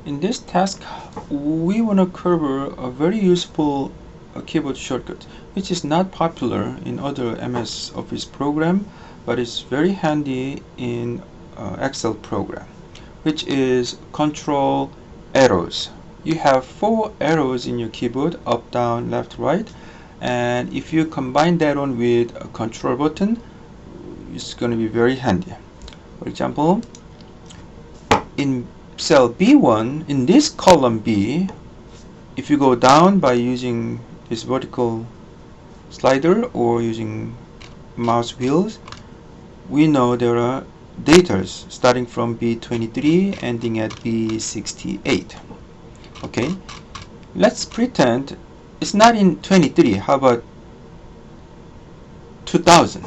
in this task, we want to cover a very useful keyboard shortcut, which is not popular in other MS Office program, but it's very handy in Excel program, which is control arrows. You have 4 arrows in your keyboard: up, down, left, right, and if you combine that one with a control button, it's going to be very handy. For example, in cell B1, in this column B, if you go down by using this vertical slider or using mouse wheels, we know there are datas starting from B23 ending at B68. Okay, let's pretend it's not in 23. How about 2000?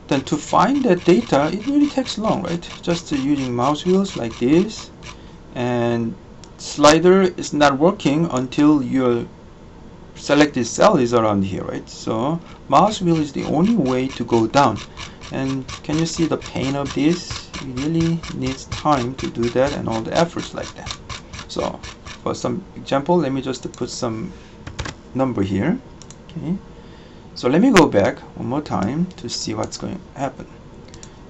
Then to find that data, it really takes long, right? Just using mouse wheels like this, and slider is not working until your selected cell is around here, right? So mouse wheel is the only way to go down. And can you see the pain of this? It really needs time to do that and all the efforts like that. So for some example, let me just put some number here. Okay, so let me go back one more time to see what's going to happen.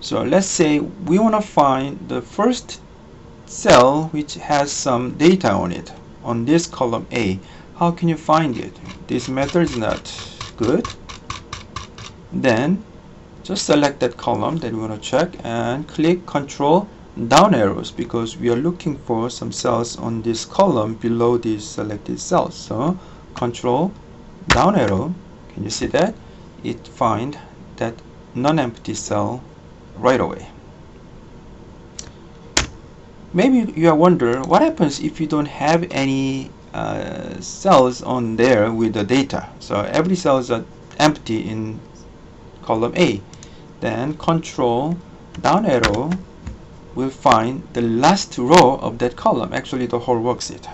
So let's say we want to find the first cell which has some data on it, on this column A. How can you find it? This method is not good. Then just select that column that we want to check and click control down arrows, because we are looking for some cells on this column below these selected cells. So control down arrow, can you see that? It find that non-empty cell right away. Maybe you are wondering what happens if you don't have any cells on there with the data. So every cell is empty in column A. Then control down arrow will find the last row of that column, actually the whole worksheet.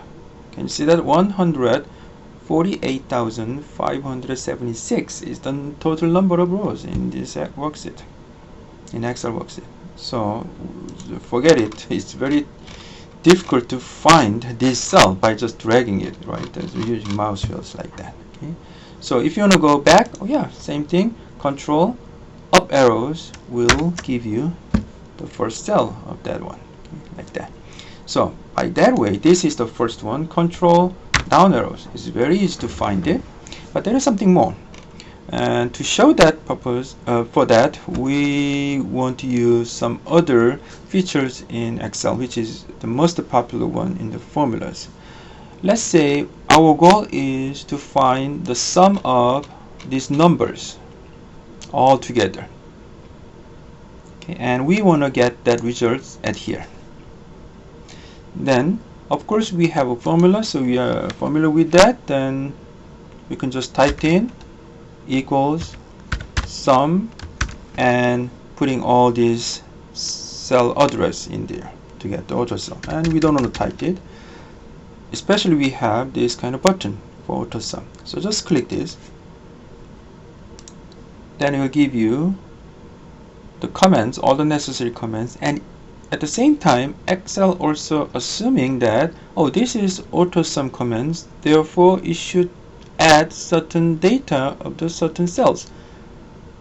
Can you see that? 148,576 is the total number of rows in this worksheet, in Excel worksheet. So forget it, it's very difficult to find this cell by just dragging it, right? As we're using mouse wheels like that. Okay, so if you want to go back, oh yeah, same thing, control up arrows will give you the first cell of that one, okay, like that. So by that way, this is the first one. Control down arrows is very easy to find it, but there is something more. And to show that purpose, for that, we want to use some other features in Excel, which is the most popular one in the formulas. Let's say our goal is to find the sum of these numbers all together. Okay, and we want to get that results at here. Then, of course, we have a formula, so we are familiar with that. Then we can just type in equals sum and putting all these cell address in there to get the auto sum, and we don't want to type it, especially we have this kind of button for auto sum. So just click this, then it will give you the comments, all the necessary comments, and at the same time Excel also assuming that, oh, this is auto sum comments, therefore it should add certain data of the certain cells.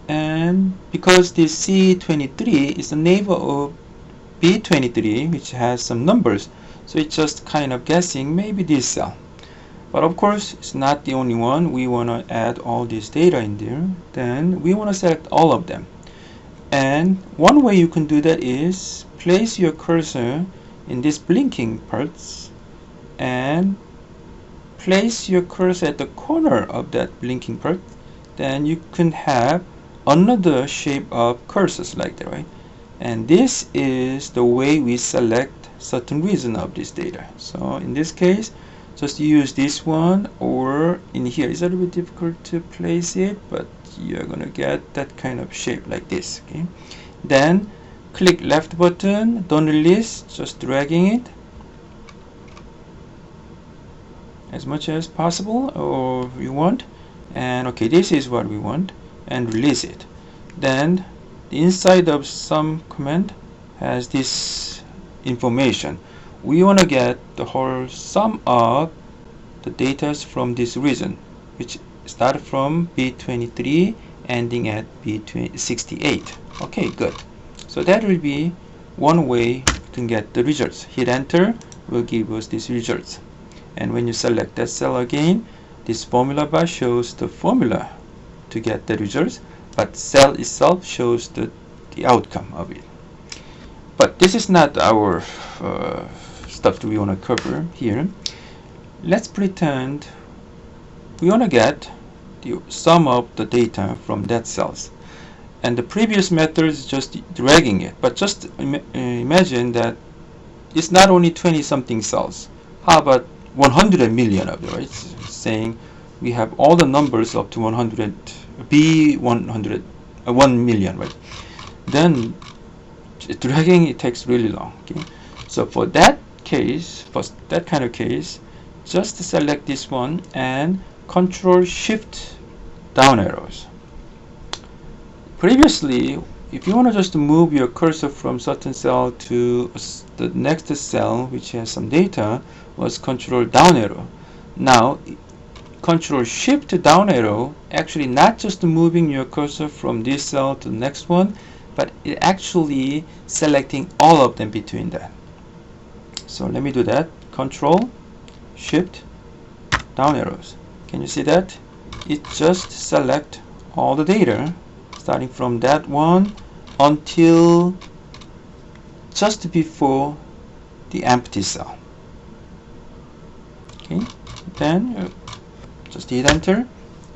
And because this C23 is the neighbor of B23, which has some numbers, so it's just kind of guessing maybe this cell. But of course, it's not the only one. We want to add all this data in there. Then we want to select all of them. And one way you can do that is place your cursor in these blinking parts and place your cursor at the corner of that blinking part. Then you can have another shape of cursors like that, right? And this is the way we select certain reason of this data. So in this case, just use this one, or in here it's a little bit difficult to place it, but you're gonna get that kind of shape like this. Okay, then click left button, don't release, just dragging it as much as possible or you want, and okay, this is what we want, and release it. Then the inside of sum command has this information. we want to get the whole sum of the data from this region, which start from B23 ending at B68. Okay, good. So that will be one way to get the results. Hit enter will give us these results. And when you select that cell again, this formula bar shows the formula to get the results, but cell itself shows the outcome of it. But this is not our stuff that we want to cover here. Let's pretend we want to get the sum of the data from that cells. And the previous method is just dragging it, but just imagine that it's not only 20 something cells. How about 100 million of them, right? It's saying we have all the numbers up to 100, B100, 1 million, right? Then dragging it takes really long. Okay, so for that case, for that kind of case, just select this one and Control Shift down arrows. Previously, if you want to just move your cursor from certain cell to the next cell which has some data, was Control down arrow. Now Control Shift down arrow actually not just moving your cursor from this cell to the next one, but it actually selecting all of them between that. So let me do that. Control Shift down arrows. Can you see that? It just select all the data starting from that one until just before the empty cell. Okay, then just hit enter,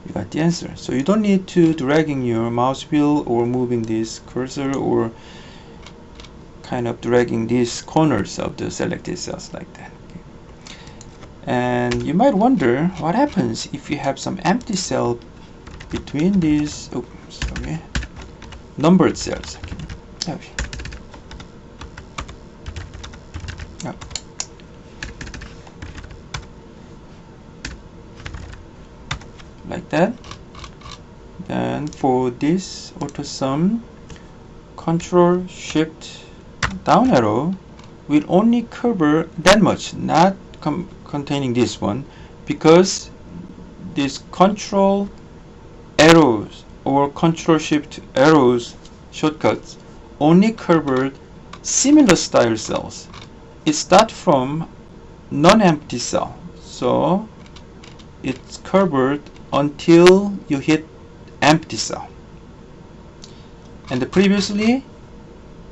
you got the answer. So you don't need to dragging your mouse wheel or moving this cursor or kind of dragging these corners of the selected cells like that. Okay. And you might wonder what happens if you have some empty cell between these numbered cells. Okay. Yeah. Like that. Then for this AutoSum, Control Shift down arrow will only cover that much, not containing this one, because this Control arrows or Control Shift arrows shortcuts only covered similar style cells. It starts from non-empty cell, so it's covered until you hit empty cell. And previously,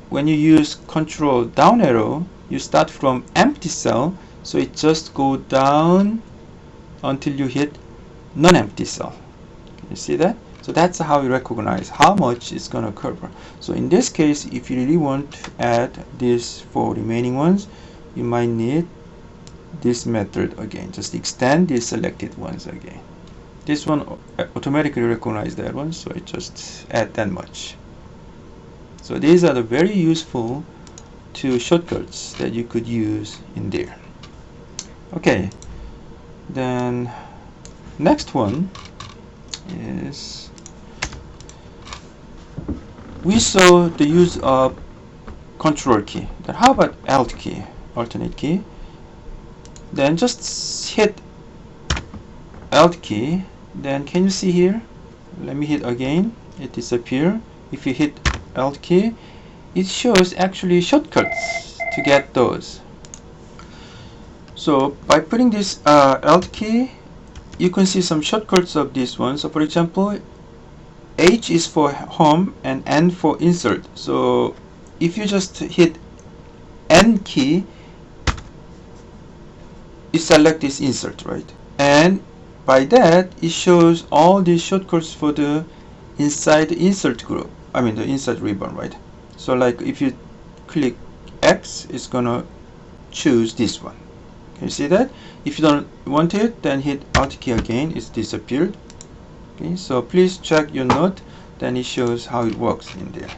when you use Control down arrow, you start from empty cell, so it just go down until you hit non-empty cell. Can you see that? So that's how you recognize how much it's going to cover. So in this case, if you really want to add this for remaining ones, you might need this method again. Just extend the selected ones again. This one automatically recognizes that one, so it just add that much. So these are the very useful two shortcuts that you could use in there. Okay, then next one is, we saw the use of Control key. Then how about Alt key, alternate key? Then just hit Alt key. Then can you see here? Let me hit again. It disappears. If you hit Alt key, it shows actually shortcuts to get those. So by putting this Alt key, you can see some shortcuts of this one. So for example, H is for home and N for insert. So if you just hit N key, you select this insert, right? And by that, it shows all these shortcuts for the inside the insert group. I mean the insert ribbon, right? So like if you click X, it's gonna choose this one. Can you see that? If you don't want it, then hit Alt key again. It's disappeared. Okay, so please check your note. Then it shows how it works in there.